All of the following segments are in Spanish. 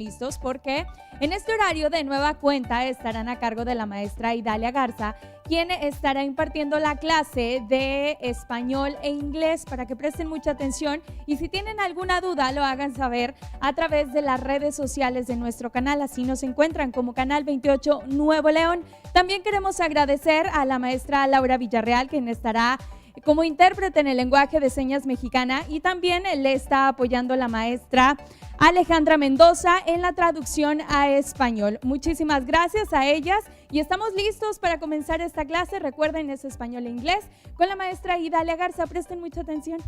Listos porque en este horario de nueva cuenta estarán a cargo de la maestra Idalia Garza, quien estará impartiendo la clase de español e inglés para que presten mucha atención y si tienen alguna duda lo hagan saber a través de las redes sociales de nuestro canal, así nos encuentran como Canal 28 Nuevo León. También queremos agradecer a la maestra Laura Villarreal, quien estará como intérprete en el lenguaje de señas mexicana, y también le está apoyando la maestra Alejandra Mendoza en la traducción a español. Muchísimas gracias a ellas y estamos listos para comenzar esta clase. Recuerden, es español e inglés con la maestra Idalia Garza. Presten mucha atención.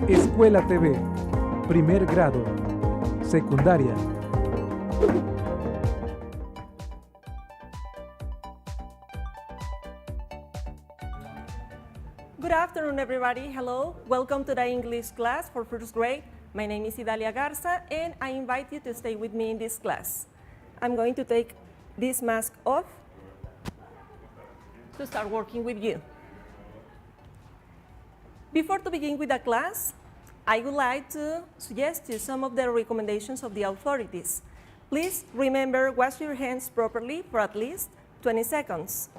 Escuela TV, primer grado, secundaria. Good afternoon, everybody. Hello. Welcome to the English class for first grade. My name is Idalia Garza, and I invite you to stay with me in this class. I'm going to take this mask off to start working with you. Before to begin with the class, I would like to suggest you some of the recommendations of the authorities. Please remember wash your hands properly for at least 20 seconds.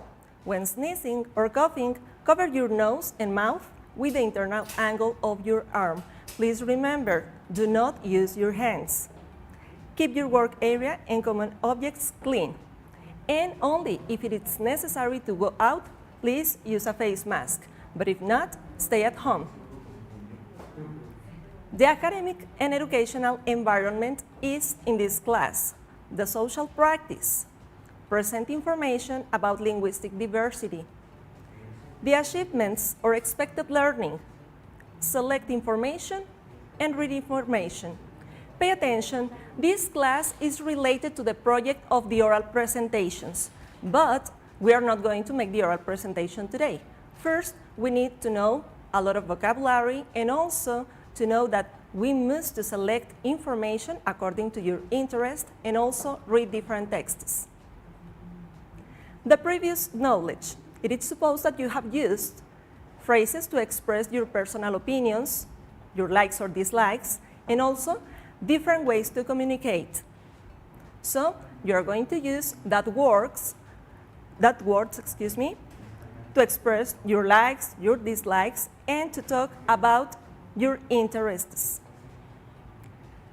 When sneezing or coughing, cover your nose and mouth with the internal angle of your arm. Please remember, do not use your hands. Keep your work area and common objects clean. And only if it is necessary to go out, please use a face mask. But if not, stay at home. The academic and educational environment is in this class. The social practice. Present information about linguistic diversity. The achievements or expected learning. Select information and read information. Pay attention, this class is related to the project of the oral presentations, but we are not going to make the oral presentation today. First, we need to know a lot of vocabulary and also to know that we must to select information according to your interest and also read different texts. The previous knowledge. It is supposed that you have used phrases to express your personal opinions, your likes or dislikes, and also different ways to communicate. So you're going to use that words, to express your likes, your dislikes, and to talk about your interests.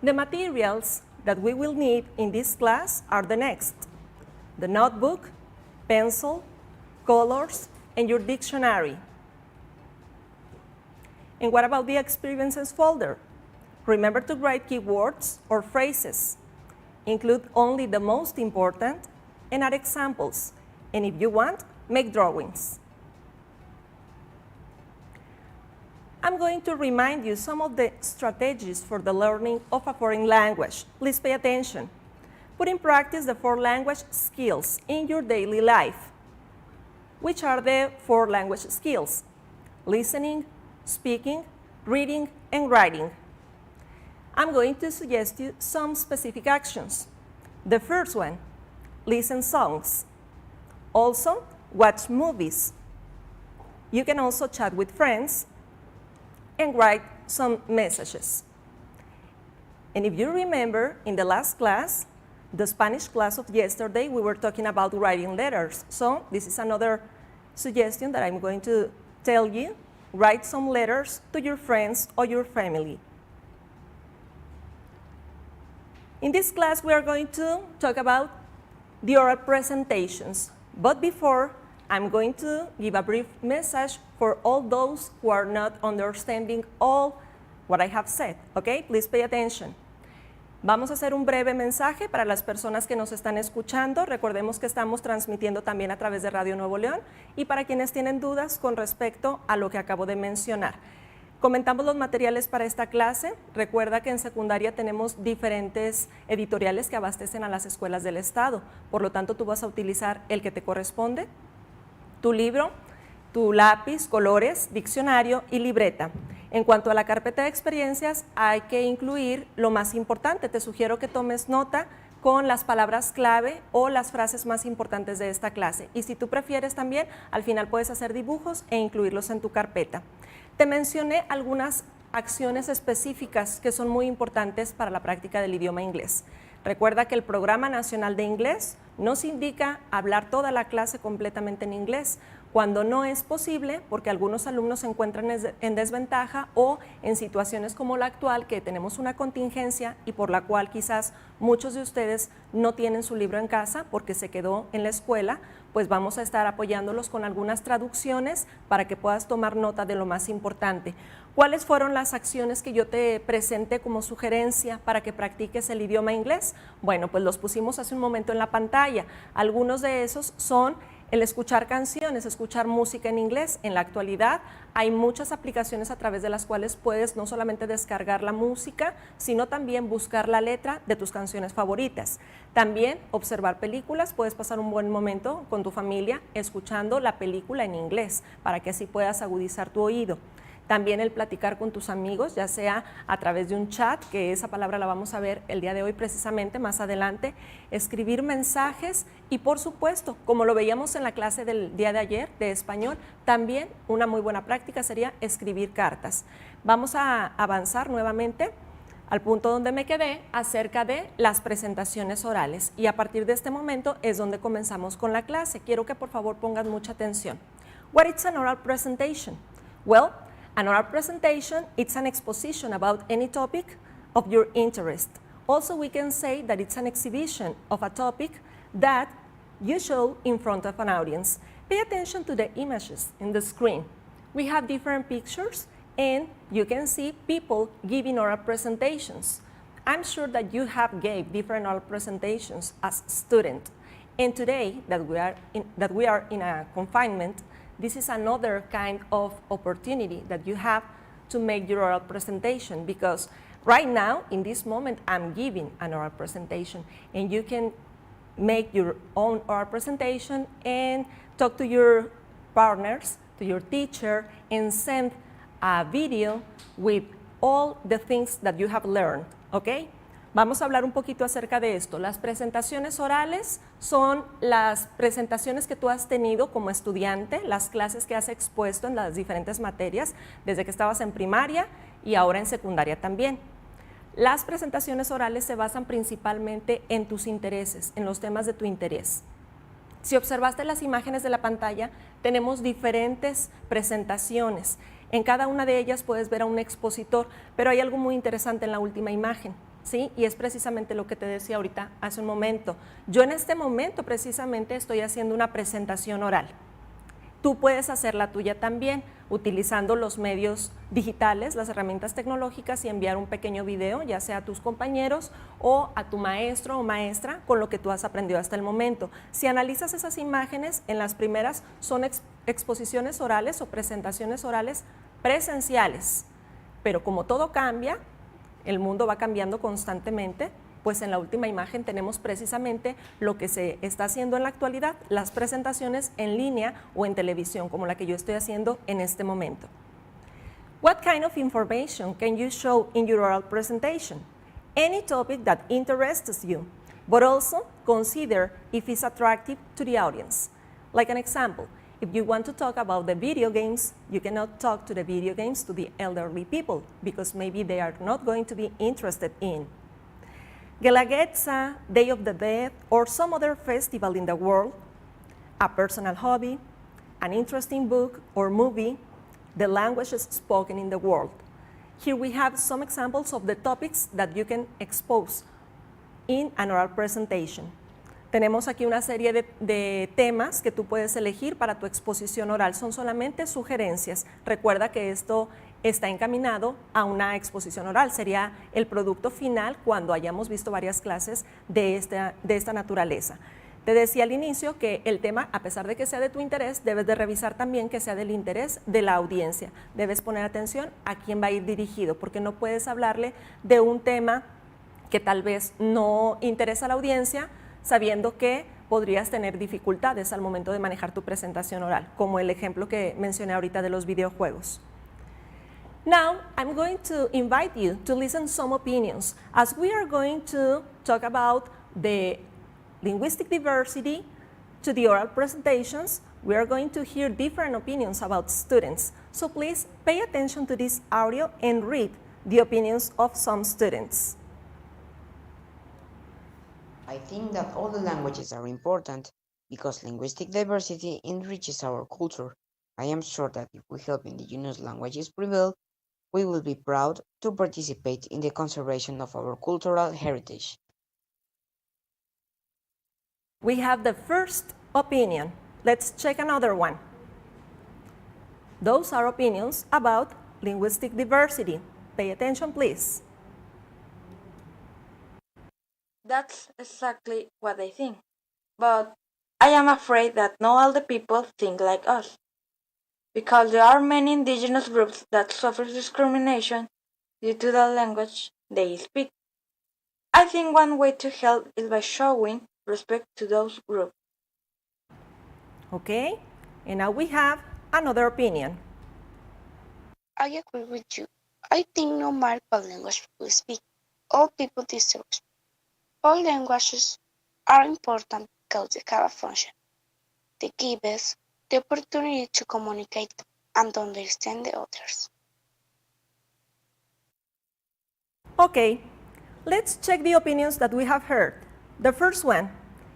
The materials that we will need in this class are the next: the notebook, pencil, colors, and your dictionary. And what about the experiences folder? Remember to write keywords or phrases. Include only the most important and add examples. And if you want, make drawings. I'm going to remind you some of the strategies for the learning of a foreign language. Please pay attention. Put in practice the 4 language skills in your daily life. Which are the 4 language skills? Listening, speaking, reading, and writing. I'm going to suggest you some specific actions. The first one, listen songs. Also, watch movies. You can also chat with friends and write some messages. And if you remember, in the last class, the Spanish class of yesterday, we were talking about writing letters. So this is another suggestion that I'm going to tell you. Write some letters to your friends or your family. In this class, we are going to talk about the oral presentations. But before, I'm going to give a brief message for all those who are not understanding all what I have said. Okay? Please pay attention. Vamos a hacer un breve mensaje para las personas que nos están escuchando. Recordemos que estamos transmitiendo también a través de Radio Nuevo León y para quienes tienen dudas con respecto a lo que acabo de mencionar. Comentamos los materiales para esta clase. Recuerda que en secundaria tenemos diferentes editoriales que abastecen a las escuelas del estado. Por lo tanto, tú vas a utilizar el que te corresponde, tu libro, tu lápiz, colores, diccionario y libreta. En cuanto a la carpeta de experiencias, hay que incluir lo más importante. Te sugiero que tomes nota con las palabras clave o las frases más importantes de esta clase. Y si tú prefieres también, al final puedes hacer dibujos e incluirlos en tu carpeta. Te mencioné algunas acciones específicas que son muy importantes para la práctica del idioma inglés. Recuerda que el Programa Nacional de Inglés nos indica hablar toda la clase completamente en inglés, cuando no es posible porque algunos alumnos se encuentran en desventaja o en situaciones como la actual, que tenemos una contingencia y por la cual quizás muchos de ustedes no tienen su libro en casa porque se quedó en la escuela, pues vamos a estar apoyándolos con algunas traducciones para que puedas tomar nota de lo más importante. ¿Cuáles fueron las acciones que yo te presenté como sugerencia para que practiques el idioma inglés? Bueno, pues los pusimos hace un momento en la pantalla. Algunos de esos son el escuchar canciones, escuchar música en inglés. En la actualidad hay muchas aplicaciones a través de las cuales puedes no solamente descargar la música, sino también buscar la letra de tus canciones favoritas. También observar películas, puedes pasar un buen momento con tu familia escuchando la película en inglés para que así puedas agudizar tu oído. También el platicar con tus amigos, ya sea a través de un chat, que esa palabra la vamos a ver el día de hoy precisamente, más adelante, escribir mensajes y por supuesto, como lo veíamos en la clase del día de ayer de español, también una muy buena práctica sería escribir cartas. Vamos a avanzar nuevamente al punto donde me quedé acerca de las presentaciones orales y a partir de este momento es donde comenzamos con la clase. Quiero que por favor pongan mucha atención. What is an oral presentation? Well, an oral presentation, it's an exposition about any topic of your interest. Also, we can say that it's an exhibition of a topic that you show in front of an audience. Pay attention to the images in the screen. We have different pictures and you can see people giving oral presentations. I'm sure that you have gave different oral presentations as student. And today that we are in a confinement, this is another kind of opportunity that you have to make your oral presentation because right now, in this moment, I'm giving an oral presentation and you can make your own oral presentation and talk to your partners, to your teacher, and send a video with all the things that you have learned, okay? Vamos a hablar un poquito acerca de esto. Las presentaciones orales son las presentaciones que tú has tenido como estudiante, las clases que has expuesto en las diferentes materias, desde que estabas en primaria y ahora en secundaria también. Las presentaciones orales se basan principalmente en tus intereses, en los temas de tu interés. Si observaste las imágenes de la pantalla, tenemos diferentes presentaciones. En cada una de ellas puedes ver a un expositor, pero hay algo muy interesante en la última imagen. ¿Sí? Y es precisamente lo que te decía ahorita hace un momento. Yo en este momento precisamente estoy haciendo una presentación oral. Tú puedes hacer la tuya también utilizando los medios digitales, las herramientas tecnológicas y enviar un pequeño video, ya sea a tus compañeros o a tu maestro o maestra con lo que tú has aprendido hasta el momento. Si analizas esas imágenes, en las primeras son exposiciones orales o presentaciones orales presenciales, pero como todo cambia, el mundo va cambiando constantemente, pues en la última imagen tenemos precisamente lo que se está haciendo en la actualidad, las presentaciones en línea o en televisión, como la que yo estoy haciendo en este momento. What kind of information can you show in your oral presentation? Any topic that interests you, but also consider if it's attractive to the audience. Like an example, if you want to talk about the video games, you cannot talk to the video games to the elderly people because maybe they are not going to be interested in. Guelaguetza, Day of the Dead, or some other festival in the world, a personal hobby, an interesting book or movie, the languages spoken in the world. Here we have some examples of the topics that you can expose in an oral presentation. Tenemos aquí una serie de temas que tú puedes elegir para tu exposición oral. Son solamente sugerencias. Recuerda que esto está encaminado a una exposición oral. Sería el producto final cuando hayamos visto varias clases de esta naturaleza. Te decía al inicio que el tema, a pesar de que sea de tu interés, debes de revisar también que sea del interés de la audiencia. Debes poner atención a quién va a ir dirigido, porque no puedes hablarle de un tema que tal vez no interesa a la audiencia, sabiendo que podrías tener dificultades al momento de manejar tu presentación oral, como el ejemplo que mencioné ahorita de los videojuegos. Now, I'm going to invite you to listen some opinions, as we are going to talk about the linguistic diversity to the oral presentations. We are going to hear different opinions about students, so please pay attention to this audio and read the opinions of some students. I think that all the languages are important because linguistic diversity enriches our culture. I am sure that if we help indigenous languages prevail, we will be proud to participate in the conservation of our cultural heritage. We have the first opinion. Let's check another one. Those are opinions about linguistic diversity. Pay attention, please. That's exactly what I think. But I am afraid that not all the people think like us. Because there are many indigenous groups that suffer discrimination due to the language they speak. I think one way to help is by showing respect to those groups. Okay, and now we have another opinion. I agree with you. I think no matter what language we speak, all people deserve respect. All languages are important because they have a function. They give us the opportunity to communicate and understand the others. Okay, let's check the opinions that we have heard. The first one,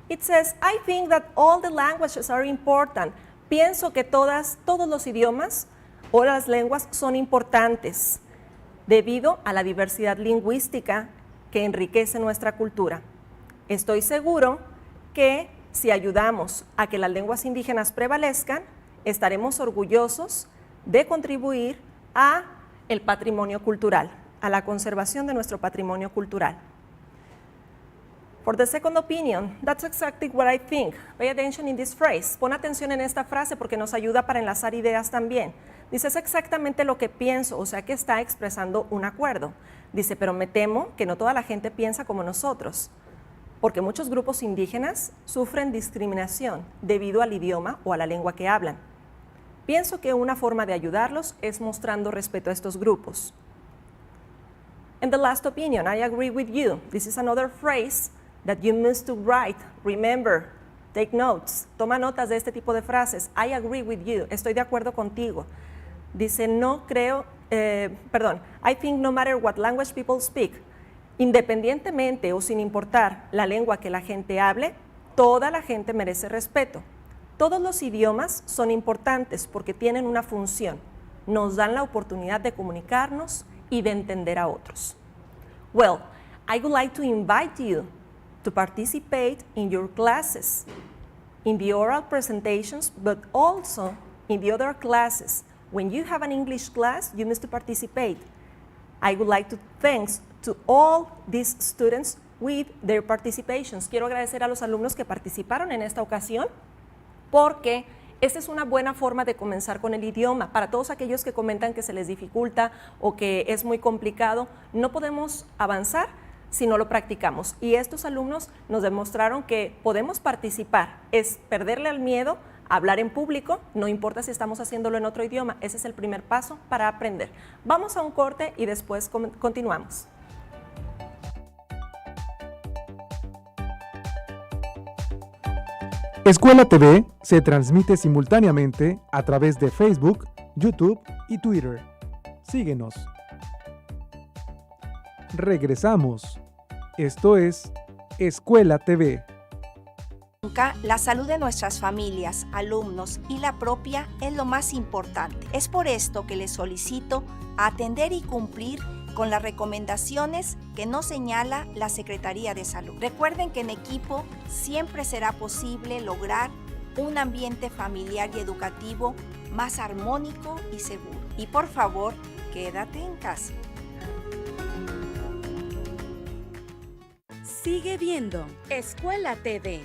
it says, I think that all the languages are important. Pienso que todos los idiomas o las lenguas son importantes debido a la diversidad lingüística que enriquece nuestra cultura. Estoy seguro que si ayudamos a que las lenguas indígenas prevalezcan, estaremos orgullosos de contribuir a el patrimonio cultural, a la conservación de nuestro patrimonio cultural. For the second opinion, that's exactly what I think. Pay attention in this phrase. Pon atención en esta frase porque nos ayuda para enlazar ideas también. Dice, es exactamente lo que pienso, o sea que está expresando un acuerdo. Dice, pero me temo que no toda la gente piensa como nosotros, porque muchos grupos indígenas sufren discriminación debido al idioma o a la lengua que hablan. Pienso que una forma de ayudarlos es mostrando respeto a estos grupos. And the last opinion, I agree with you. This is another phrase that you must to write, remember, take notes. Toma notas de este tipo de frases. I agree with you. Estoy de acuerdo contigo. Dice, I think no matter what language people speak, independientemente o sin importar la lengua que la gente hable, toda la gente merece respeto. Todos los idiomas son importantes porque tienen una función. Nos dan la oportunidad de comunicarnos y de entender a otros. Well, I would like to invite you to participate in your classes, in the oral presentations, but also in the other classes. When you have an English class, you must participate. I would like to thank to all these students with their participations. Quiero agradecer a los alumnos que participaron en esta ocasión porque esta es una buena forma de comenzar con el idioma. Para todos aquellos que comentan que se les dificulta o que es muy complicado, no podemos avanzar si no lo practicamos. Y estos alumnos nos demostraron que podemos participar, es perderle al miedo a hablar en público, no importa si estamos haciéndolo en otro idioma, ese es el primer paso para aprender. Vamos a un corte y después continuamos. Escuela TV se transmite simultáneamente a través de Facebook, YouTube y Twitter. Síguenos. Regresamos. Esto es Escuela TV. Nunca, la salud de nuestras familias, alumnos y la propia es lo más importante. Es por esto que les solicito atender y cumplir con las recomendaciones que nos señala la Secretaría de Salud. Recuerden que en equipo siempre será posible lograr un ambiente familiar y educativo más armónico y seguro. Y por favor, quédate en casa. Sigue viendo Escuela TV.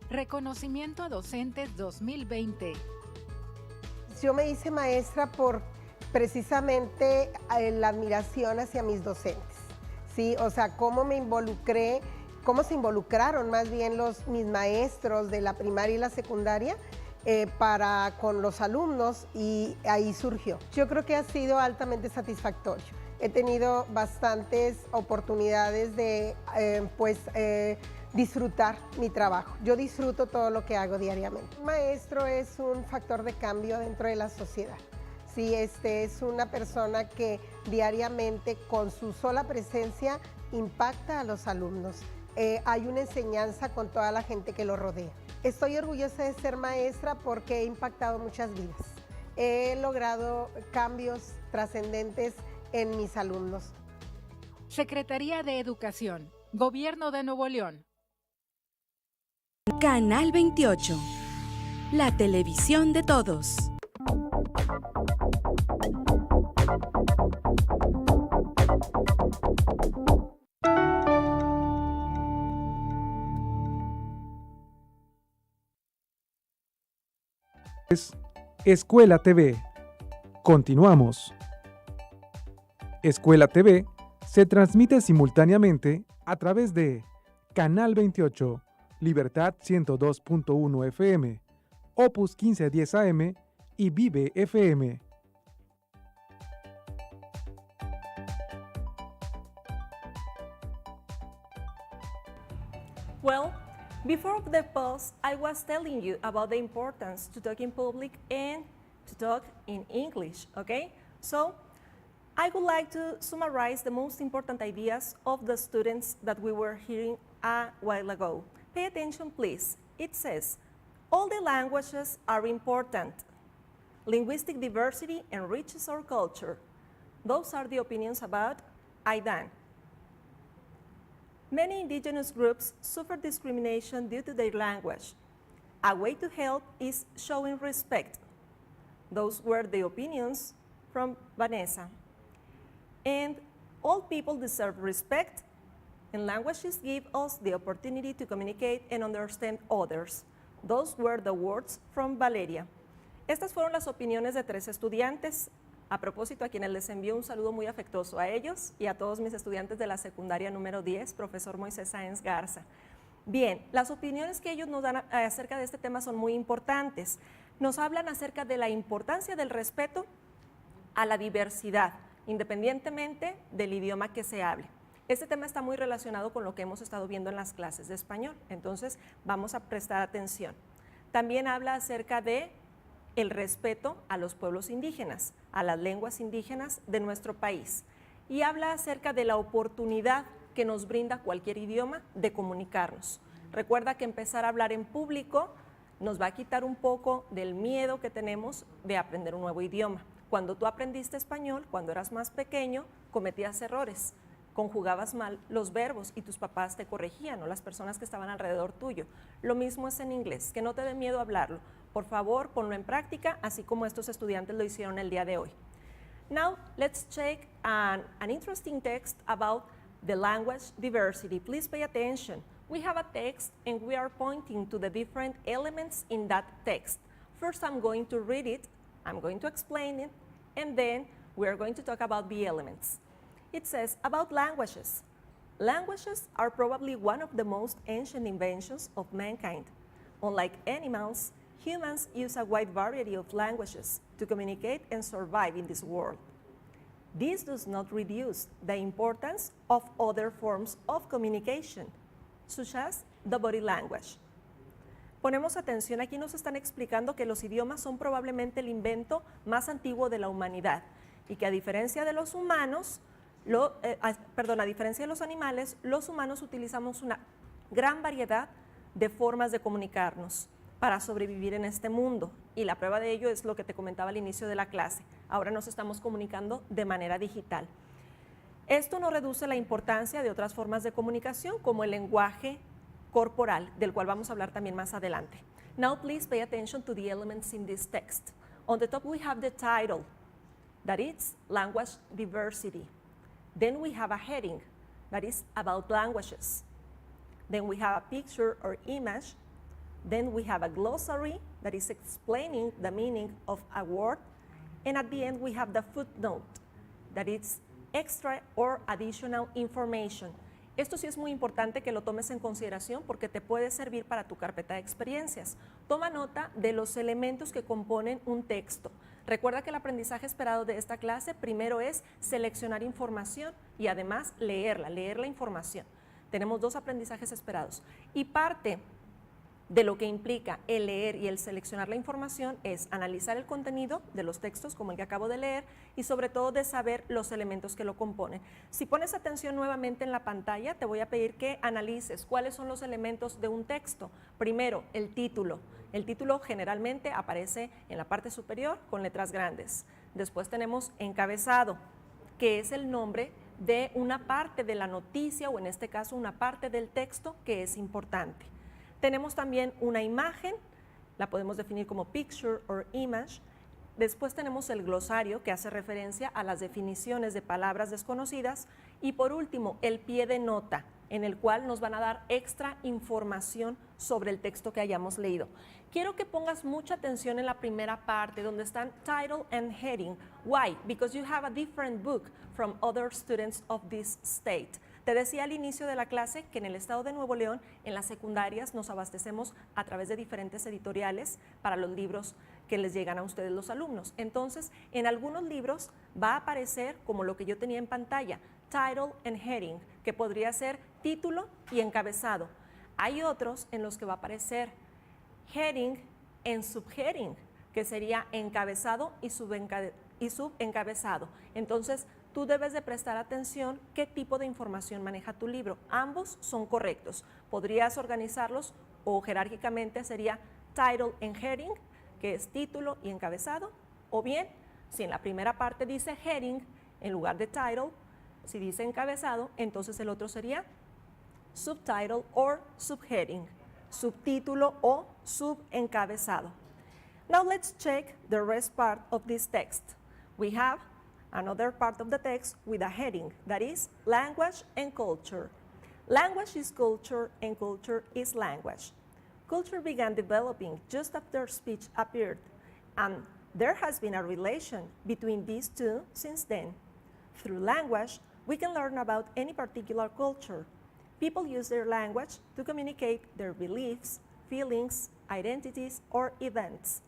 Reconocimiento a Docentes 2020. Yo me hice maestra por precisamente la admiración hacia mis docentes, ¿sí? O sea, cómo me involucré, cómo se involucraron más bien mis maestros de la primaria y la secundaria con los alumnos y ahí surgió. Yo creo que ha sido altamente satisfactorio. he tenido bastantes oportunidades de disfrutar mi trabajo. Yo disfruto todo lo que hago diariamente. Un maestro es un factor de cambio dentro de la sociedad. Sí, es una persona que diariamente con su sola presencia impacta a los alumnos. Hay una enseñanza con toda la gente que lo rodea. Estoy orgullosa de ser maestra porque he impactado muchas vidas. He logrado cambios trascendentes en mis alumnos. Secretaría de Educación, Gobierno de Nuevo León. Canal 28, la televisión de todos. Escuela TV. Continuamos. Escuela TV se transmite simultáneamente a través de Canal 28, Libertad 102.1 FM, Opus 1510 AM y Vive FM. Well, before the pause, I was telling you about the importance to talk in public and to talk in English, okay? So, I would like to summarize the most important ideas of the students that we were hearing a while ago. Pay attention, please. It says, all the languages are important. Linguistic diversity enriches our culture. Those are the opinions about Aidan. Many indigenous groups suffer discrimination due to their language. A way to help is showing respect. Those were the opinions from Vanessa. And all people deserve respect, and languages give us the opportunity to communicate and understand others. Those were the words from Valeria. Estas fueron las opiniones de 3 estudiantes. A propósito, a quienes les envío un saludo muy afectuoso a ellos y a todos mis estudiantes de la secundaria número 10, profesor Moisés Sáenz Garza. Bien, las opiniones que ellos nos dan acerca de este tema son muy importantes. Nos hablan acerca de la importancia del respeto a la diversidad, independientemente del idioma que se hable. Este tema está muy relacionado con lo que hemos estado viendo en las clases de español, entonces vamos a prestar atención. También habla acerca de el respeto a los pueblos indígenas, a las lenguas indígenas de nuestro país, y habla acerca de la oportunidad que nos brinda cualquier idioma de comunicarnos. Recuerda que empezar a hablar en público nos va a quitar un poco del miedo que tenemos de aprender un nuevo idioma. Cuando tú aprendiste español, cuando eras más pequeño, cometías errores, conjugabas mal los verbos y tus papás te corregían, o las personas que estaban alrededor tuyo. Lo mismo es en inglés, que no te dé miedo hablarlo. Por favor, ponlo en práctica, así como estos estudiantes lo hicieron el día de hoy. Now, let's check an interesting text about the language diversity. Please pay attention. We have a text and we are pointing to the different elements in that text. First, I'm going to read it, I'm going to explain it, and then we're going to talk about the elements. It says, about languages. Languages are probably one of the most ancient inventions of mankind. Unlike animals, humans use a wide variety of languages to communicate and survive in this world. This does not reduce the importance of other forms of communication, such as the body language. Ponemos atención, aquí nos están explicando que los idiomas son probablemente el invento más antiguo de la humanidad y que a diferencia de los humanos, a diferencia de los animales, los humanos utilizamos una gran variedad de formas de comunicarnos para sobrevivir en este mundo, y la prueba de ello es lo que te comentaba al inicio de la clase. Ahora nos estamos comunicando de manera digital. Esto no reduce la importancia de otras formas de comunicación como el lenguaje corporal, del cual vamos a hablar también más adelante. Now please pay attention to the elements in this text. On the top we have the title, that is language diversity. Then we have a heading, that is about languages. Then we have a picture or image. Then we have a glossary that is explaining the meaning of a word. And at the end we have the footnote, that is extra or additional information. Esto sí es muy importante que lo tomes en consideración porque te puede servir para tu carpeta de experiencias. Toma nota de los elementos que componen un texto. Recuerda que el aprendizaje esperado de esta clase primero es seleccionar información y además leer la información. Tenemos 2 aprendizajes esperados y parte de lo que implica el leer y el seleccionar la información es analizar el contenido de los textos como el que acabo de leer y sobre todo de saber los elementos que lo componen. Si pones atención nuevamente en la pantalla, te voy a pedir que analices cuáles son los elementos de un texto. Primero, el título. El título generalmente aparece en la parte superior con letras grandes. Después tenemos encabezado, que es el nombre de una parte de la noticia o en este caso una parte del texto que es importante. Tenemos también una imagen, la podemos definir como picture or image. Después tenemos el glosario que hace referencia a las definiciones de palabras desconocidas. Y por último, el pie de nota, en el cual nos van a dar extra información sobre el texto que hayamos leído. Quiero que pongas mucha atención en la primera parte donde están title and heading. Why? Because you have a different book from other students of this state. Te decía al inicio de la clase que en el estado de Nuevo León, en las secundarias, nos abastecemos a través de diferentes editoriales para los libros que les llegan a ustedes los alumnos. Entonces, en algunos libros va a aparecer como lo que yo tenía en pantalla, title and heading, que podría ser título y encabezado. Hay otros en los que va a aparecer heading and subheading, que sería encabezado y subencabezado. Entonces, tú debes de prestar atención qué tipo de información maneja tu libro. Ambos son correctos. Podrías organizarlos o jerárquicamente sería title and heading, que es título y encabezado, o bien, si en la primera parte dice heading en lugar de title, si dice encabezado, entonces el otro sería subtitle or subheading, subtítulo o subencabezado. Now let's check the rest part of this text. We have another part of the text with a heading, that is language and culture. Language is culture and culture is language. Culture began developing just after speech appeared, and there has been a relation between these two since then. Through language, we can learn about any particular culture. People use their language to communicate their beliefs, feelings, identities, or events.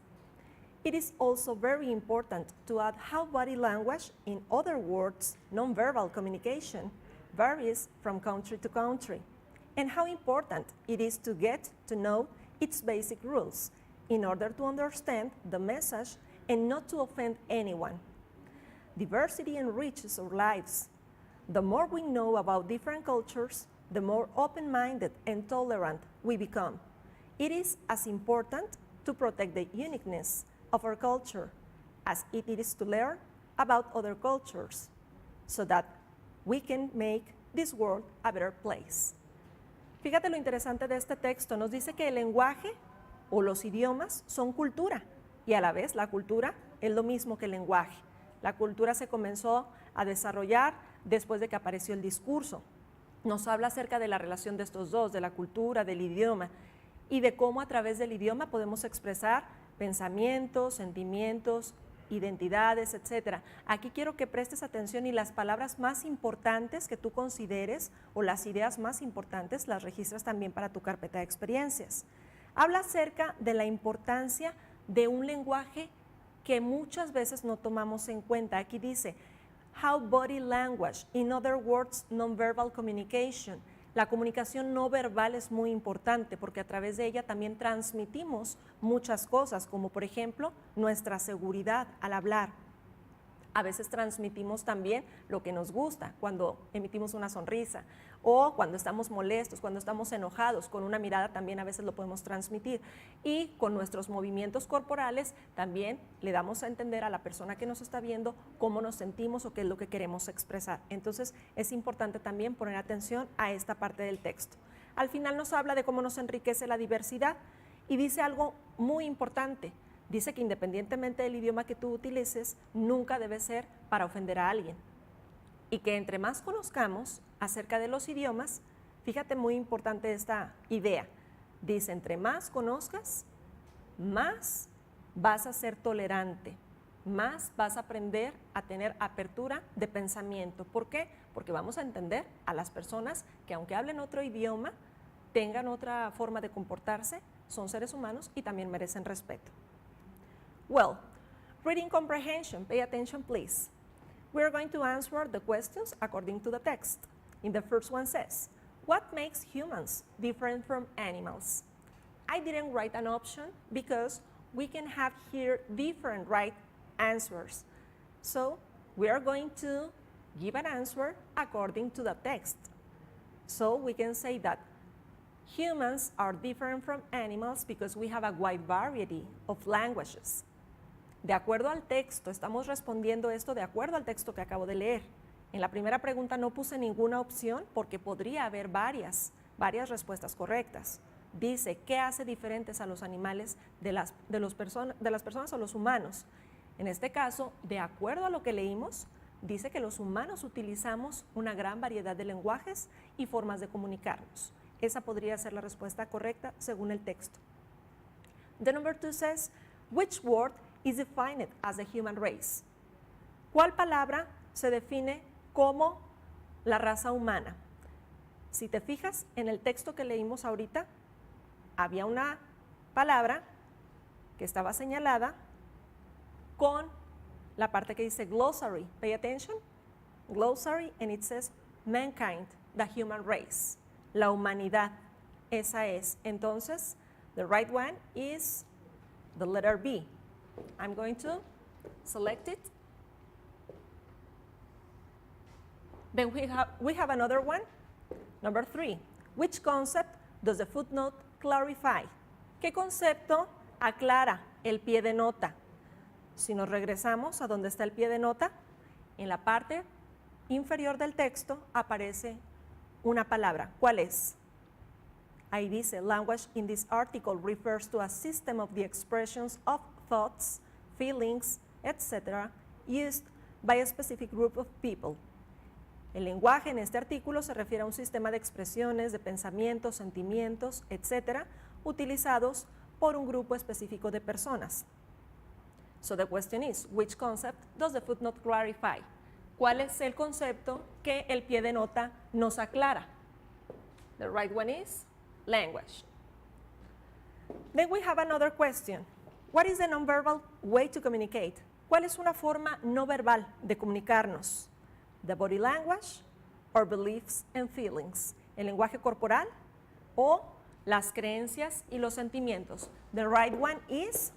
It is also very important to add how body language, in other words, nonverbal communication, varies from country to country, and how important it is to get to know its basic rules in order to understand the message and not to offend anyone. Diversity enriches our lives. The more we know about different cultures, the more open-minded and tolerant we become. It is as important to protect the uniqueness of our culture as it is to learn about other cultures so that we can make this world a better place. Fíjate lo interesante de este texto. Nos dice que el lenguaje o los idiomas son cultura y a la vez la cultura es lo mismo que el lenguaje. La cultura se comenzó a desarrollar después de que apareció el discurso. Nos habla acerca de la relación de estos dos, de la cultura, del idioma y de cómo a través del idioma podemos expresar pensamientos, sentimientos, identidades, etc. Aquí quiero que prestes atención y las palabras más importantes que tú consideres o las ideas más importantes las registras también para tu carpeta de experiencias. Habla acerca de la importancia de un lenguaje que muchas veces no tomamos en cuenta. Aquí dice, how body language, in other words, nonverbal communication. La comunicación no verbal es muy importante porque a través de ella también transmitimos muchas cosas, como por ejemplo nuestra seguridad al hablar. A veces transmitimos también lo que nos gusta cuando emitimos una sonrisa o cuando estamos molestos, cuando estamos enojados, con una mirada también a veces lo podemos transmitir y con nuestros movimientos corporales también le damos a entender a la persona que nos está viendo cómo nos sentimos o qué es lo que queremos expresar. Entonces es importante también poner atención a esta parte del texto. Al final nos habla de cómo nos enriquece la diversidad y dice algo muy importante. Dice que independientemente del idioma que tú utilices, nunca debe ser para ofender a alguien. Y que entre más conozcamos acerca de los idiomas, fíjate muy importante esta idea. Dice, entre más conozcas, más vas a ser tolerante, más vas a aprender a tener apertura de pensamiento. ¿Por qué? porque vamos a entender a las personas que aunque hablen otro idioma, tengan otra forma de comportarse, son seres humanos y también merecen respeto. Well, reading comprehension, pay attention please. We're going to answer the questions according to the text. In the first one says, what makes humans different from animals? I didn't write an option because we can have here different right answers. So we are going to give an answer according to the text. So we can say that humans are different from animals because we have a wide variety of languages. De acuerdo al texto, estamos respondiendo esto de acuerdo al texto que acabo de leer. En la primera pregunta no puse ninguna opción porque podría haber varias respuestas correctas. Dice, ¿qué hace diferentes a los animales de las personas o los humanos? En este caso, de acuerdo a lo que leímos, dice que los humanos utilizamos una gran variedad de lenguajes y formas de comunicarnos. Esa podría ser la respuesta correcta según el texto. The number 2 says, which word is defined as the human race? ¿Cuál palabra se define como la raza humana? Si te fijas en el texto que leímos ahorita, había una palabra que estaba señalada con la parte que dice glossary. Pay attention. Glossary, and it says mankind, the human race. La humanidad, esa es. Entonces, the right one is the letter B. I'm going to select it. Then we have another one, number 3. Which concept does the footnote clarify? ¿Qué concepto aclara el pie de nota? Si nos regresamos a donde está el pie de nota, en la parte inferior del texto aparece una palabra. ¿Cuál es? Ahí dice, language in this article refers to a system of the expressions of thoughts, feelings, etc., used by a specific group of people. El lenguaje en este artículo se refiere a un sistema de expresiones, de pensamientos, sentimientos, etc., utilizados por un grupo específico de personas. So the question is, which concept does the footnote clarify? ¿Cuál es el concepto que el pie de nota nos aclara? The right one is language. Then we have another question. What is the nonverbal way to communicate? ¿Cuál es una forma no verbal de comunicarnos? The body language or beliefs and feelings. El lenguaje corporal o las creencias y los sentimientos. The right one is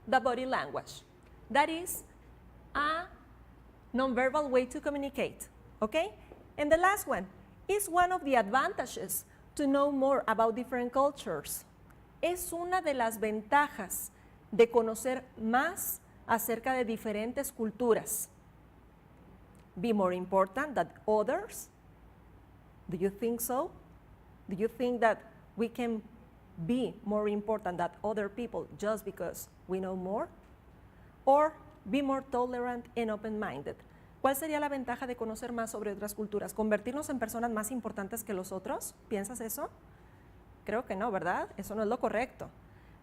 the body language. That is a nonverbal way to communicate, okay? And the last one is one of the advantages to know more about different cultures. Es una de las ventajas de conocer más acerca de diferentes culturas. Be more important than others? Do you think so? Do you think that we can be more important than other people just because we know more? Or be more tolerant and open-minded? ¿Cuál sería la ventaja de conocer más sobre otras culturas? ¿Convertirnos en personas más importantes que los otros? ¿Piensas eso? Creo que no, ¿verdad? Eso no es lo correcto.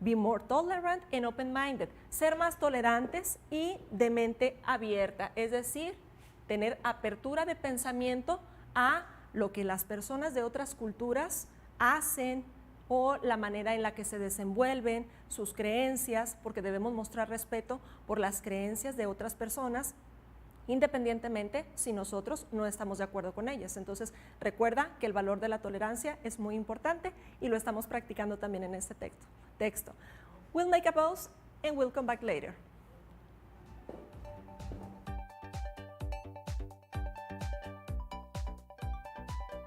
Be more tolerant and open-minded. Ser más tolerantes y de mente abierta. Es decir, tener apertura de pensamiento a lo que las personas de otras culturas hacen o la manera en la que se desenvuelven, sus creencias, porque debemos mostrar respeto por las creencias de otras personas, independientemente si nosotros no estamos de acuerdo con ellas. Entonces, recuerda que el valor de la tolerancia es muy importante y lo estamos practicando también en este texto. We'll make a pause and we'll come back later.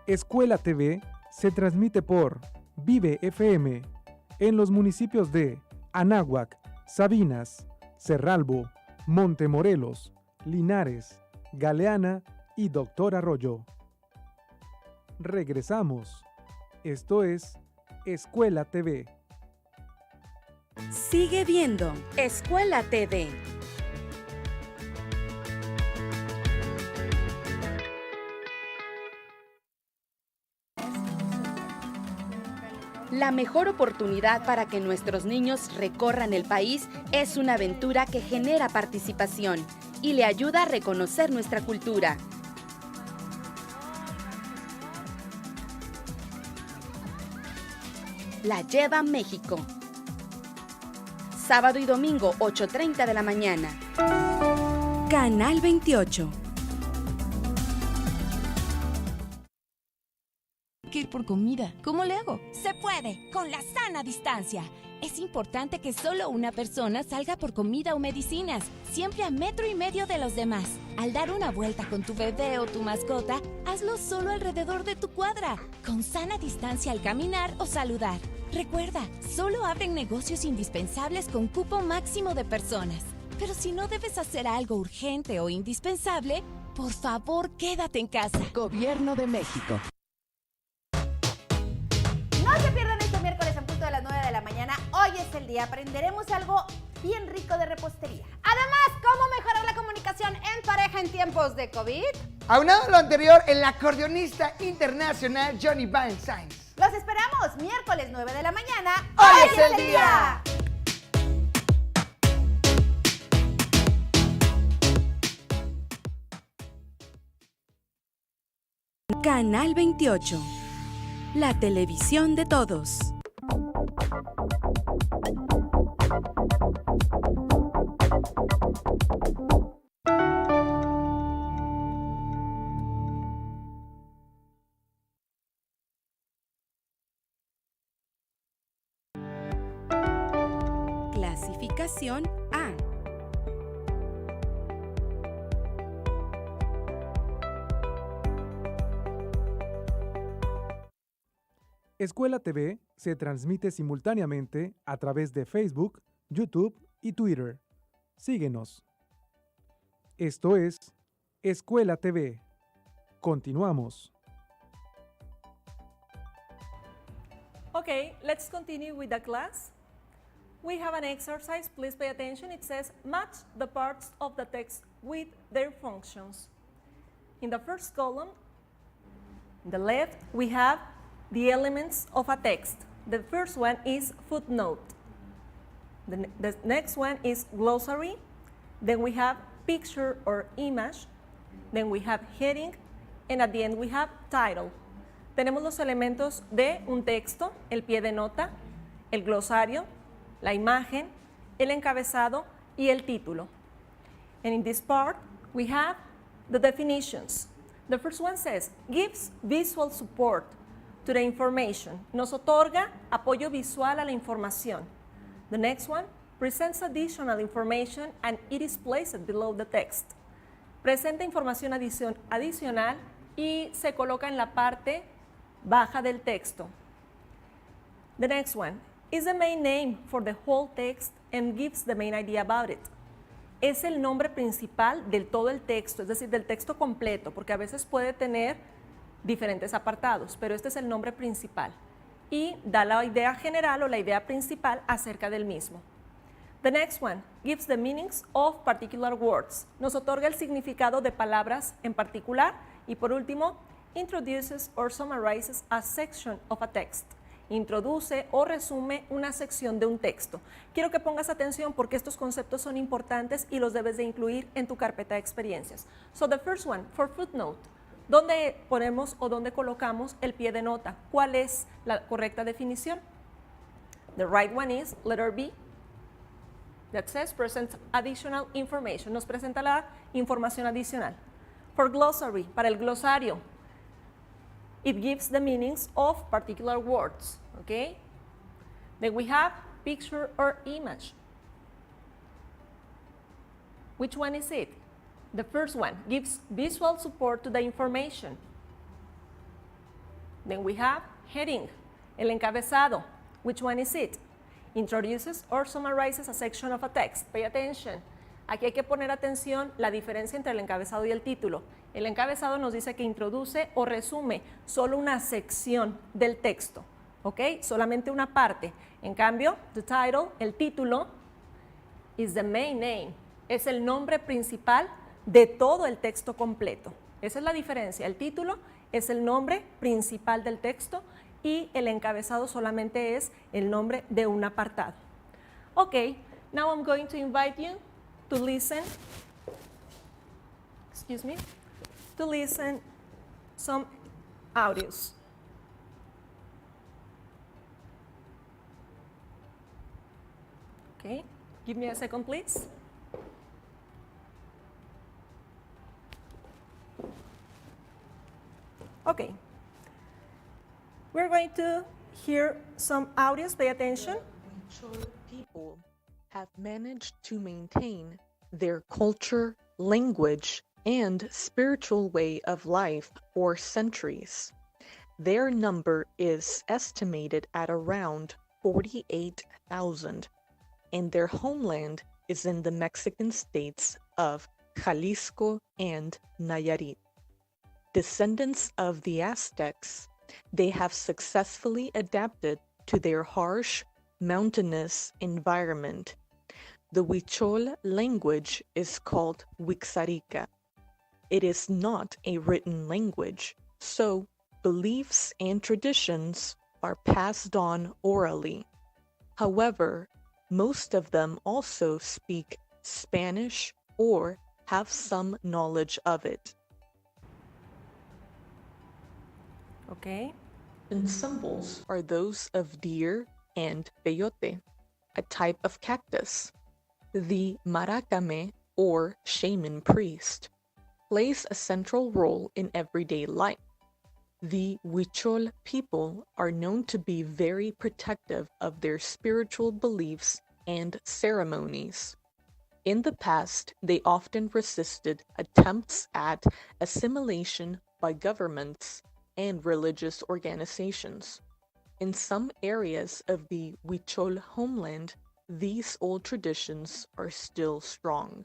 Escuela TV se transmite por Vive FM en los municipios de Anáhuac, Sabinas, Cerralbo, Montemorelos, Linares, Galeana y Doctor Arroyo. Regresamos. Esto es Escuela TV. Sigue viendo Escuela TV. La mejor oportunidad para que nuestros niños recorran el país es una aventura que genera participación. y le ayuda a reconocer nuestra cultura. La lleva México. Sábado y domingo, 8:30 de la mañana. Canal 28. Que ir por comida. ¿Cómo le hago? Se puede, con la sana distancia. Es importante que solo una persona salga por comida o medicinas, siempre a 1,5 metros de los demás. Al dar una vuelta con tu bebé o tu mascota, hazlo solo alrededor de tu cuadra, con sana distancia al caminar o saludar. Recuerda, solo abren negocios indispensables con cupo máximo de personas. Pero si no debes hacer algo urgente o indispensable, por favor, quédate en casa. Gobierno de México. No se pierdan este miércoles en punto de las 9 de la mañana. Hoy es el día. Aprenderemos algo bien rico de repostería. Además, cómo mejorar la comunicación en pareja en tiempos de COVID. Aunado a lo anterior, el acordeonista internacional Johnny Valentines. Los esperamos miércoles 9 de la mañana. ¡Hoy es el día! Canal 28. La televisión de todos. Clasificación A. Escuela TV se transmite simultáneamente a través de Facebook, YouTube y Twitter. Síguenos. Esto es Escuela TV. Continuamos. Okay, let's continue with the class. We have an exercise, please pay attention. It says, match the parts of the text with their functions. In the first column, on the left, we have the elements of a text. The first one is footnote. The next one is glossary. Then we have picture or image. Then we have heading. And at the end we have title. Tenemos los elementos de un texto, el pie de nota, el glosario, la imagen, el encabezado y el título. And in this part, we have the definitions. The first one says, gives visual support to the information. Nos otorga apoyo visual a la información. The next one, presents additional information and it is placed below the text. Presenta información adicional y se coloca en la parte baja del texto. The next one, is the main name for the whole text and gives the main idea about it. Es el nombre principal del todo el texto, es decir, del texto completo, porque a veces puede tener diferentes apartados, pero este es el nombre principal y da la idea general o la idea principal acerca del mismo. The next one gives the meanings of particular words. Nos otorga el significado de palabras en particular y por último, introduces or summarizes a section of a text. Introduce o resume una sección de un texto. Quiero que pongas atención porque estos conceptos son importantes y los debes de incluir en tu carpeta de experiencias. So the first one, for footnote. ¿Dónde ponemos o dónde colocamos el pie de nota? ¿Cuál es la correcta definición? The right one is letter B. That says presents additional information. Nos presenta la información adicional. For glossary, para el glosario, it gives the meanings of particular words, okay? Then we have picture or image. Which one is it? The first one gives visual support to the information. Then we have heading, el encabezado. Which one is it? Introduces or summarizes a section of a text. Pay attention. Aquí hay que poner atención la diferencia entre el encabezado y el título. El encabezado nos dice que introduce o resume solo una sección del texto, ¿ok? Solamente una parte. En cambio, the title, el título, is the main name. Es el nombre principal de todo el texto completo. Esa es la diferencia. El título es el nombre principal del texto y el encabezado solamente es el nombre de un apartado. Ok, now I'm going to invite you to listen excuse me, to listen some audios. Okay, give me a second, please. Okay, we're going to hear some audios. Pay attention. Huichol people have managed to maintain their culture, language, and spiritual way of life for centuries. Their number is estimated at around 48,000, and their homeland is in the Mexican states of Jalisco and Nayarit. Descendants of the Aztecs, they have successfully adapted to their harsh, mountainous environment. The Huichol language is called Huixarica. It is not a written language, so beliefs and traditions are passed on orally. However, most of them also speak Spanish or have some knowledge of it. Okay. And symbols are those of deer and peyote, a type of cactus. The maracame, or shaman priest, plays a central role in everyday life. The Huichol people are known to be very protective of their spiritual beliefs and ceremonies. In the past, they often resisted attempts at assimilation by governments and religious organizations. In some areas of the Huichol homeland, these old traditions are still strong.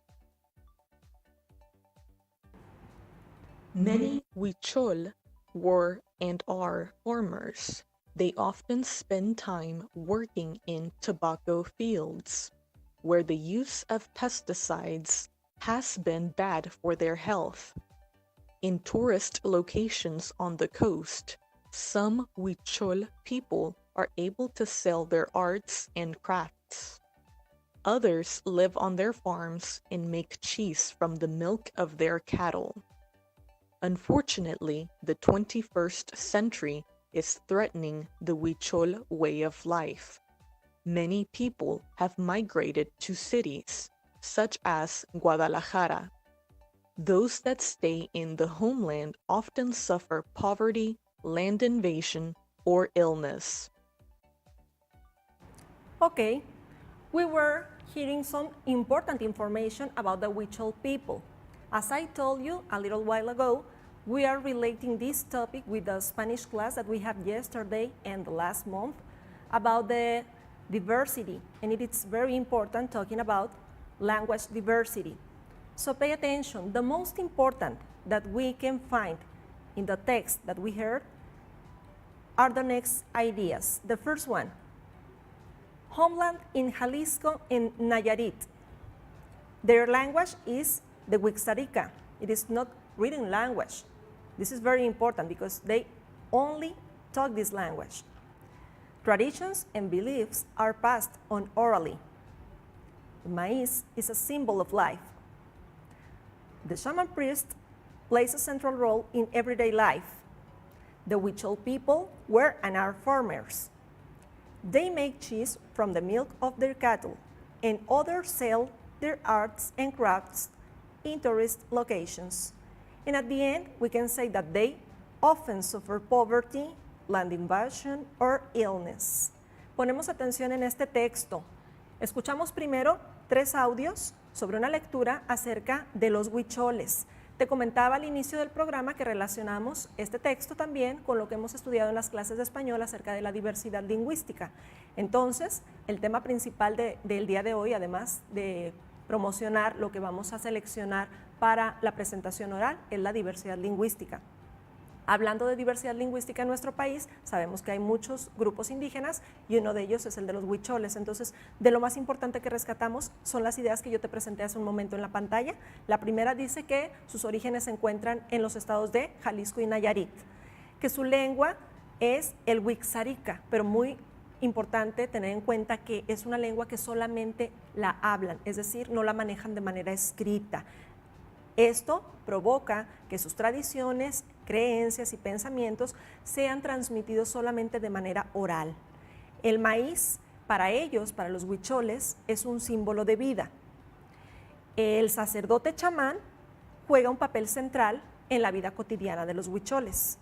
Many Huichol were and are farmers. They often spend time working in tobacco fields, where the use of pesticides has been bad for their health. In tourist locations on the coast, some Huichol people are able to sell their arts and crafts. Others live on their farms and make cheese from the milk of their cattle. Unfortunately, the 21st century is threatening the Huichol way of life. Many people have migrated to cities, such as Guadalajara. Those that stay in the homeland often suffer poverty, land invasion, or illness. Okay, we were hearing some important information about the Huichol people. As I told you a little while ago, we are relating this topic with the Spanish class that we had yesterday and last month about the diversity, and it is very important talking about language diversity. So pay attention. The most important that we can find in the text that we heard are the next ideas. The first one, homeland in Jalisco and Nayarit. Their language is the Huixarica. It is not written language. This is very important because they only talk this language. Traditions and beliefs are passed on orally. The maize is a symbol of life. The shaman priest plays a central role in everyday life. The Huichol people were and are farmers. They make cheese from the milk of their cattle, and others sell their arts and crafts in tourist locations. And at the end, we can say that they often suffer poverty, land invasion, or illness. Ponemos atención en este texto. Escuchamos primero 3 audios sobre una lectura acerca de los huicholes. Te comentaba al inicio del programa que relacionamos este texto también con lo que hemos estudiado en las clases de español acerca de la diversidad lingüística. Entonces, el tema principal del día de hoy, además de promocionar lo que vamos a seleccionar para la presentación oral, es la diversidad lingüística. Hablando de diversidad lingüística en nuestro país, sabemos que hay muchos grupos indígenas y uno de ellos es el de los huicholes. Entonces, de lo más importante que rescatamos son las ideas que yo te presenté hace un momento en la pantalla. La primera dice que sus orígenes se encuentran en los estados de Jalisco y Nayarit, que su lengua es el Huixarica, pero muy importante tener en cuenta que es una lengua que solamente la hablan, es decir, no la manejan de manera escrita. Esto provoca que sus tradiciones, creencias y pensamientos sean transmitidos solamente de manera oral. El maíz, para ellos, para los huicholes, es un símbolo de vida. El sacerdote chamán juega un papel central en la vida cotidiana de los huicholes.